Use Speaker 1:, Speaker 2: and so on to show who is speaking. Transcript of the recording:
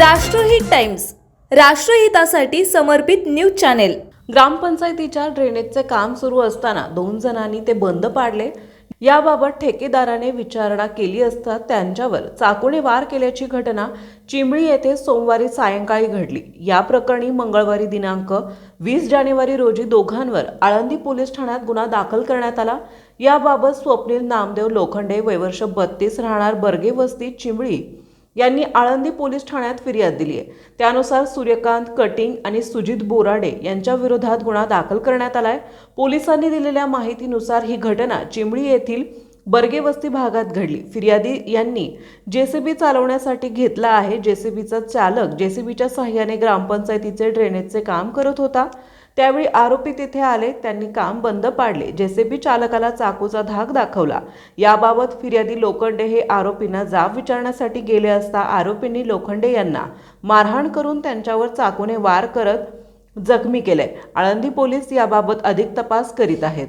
Speaker 1: राष्ट्रहित टाइम्स, राष्ट्रहितासाठी समर्पित news channel.
Speaker 2: ग्रामपंचायतीच्या ड्रेनेजचे काम सुरू असताना 2 जणांनी ते बंद पाडले। याबाबत ठेकेदाराने विचारणा केली असता त्यांच्यावर चाकूने वार केल्याची घटना चिंबळी येथे सोमवारी सायंकाळी घडली। या प्रकरणी मंगळवारी दिनांक 20 जानेवारी रोजी दोघांवर आळंदी पोलीस ठाण्यात गुन्हा दाखल करण्यात आला। याबाबत स्वप्नील नामदेव लोखंडे वय वर्ष 32 राहणार बर्गे वस्ती चिंबळी यांनी आळंदी पोलीस ठाण्यात फिर्याद दिली आहे। त्यानुसार सूर्यकांत कटिंग आणि सुजित बोराडे यांच्या विरोधात गुन्हा दाखल करण्यात आलाय। पोलिसांनी दिलेल्या माहितीनुसार ही घटना चिंबळी येथील बर्गे वस्ती भागात घडली। फिर्यादी यांनी जेसीबी चालवण्यासाठी घेतला आहे। जेसीबीचा चालक जेसीबीच्या सहाय्याने ग्रामपंचायतीचे ड्रेनेजचे काम करत होता। त्यावेळी आरोपी तिथे आले, त्यांनी काम बंद पाडले। जेसीबी चालकाला चाकूचा धाक दाखवला। याबाबत फिर्यादी लोखंडे हे आरोपींना जाब विचारण्यासाठी गेले असता आरोपींनी लोखंडे यांना मारहाण करून त्यांच्यावर चाकूने वार करत जखमी केले। आळंदी पोलीस याबाबत अधिक तपास करीत आहेत।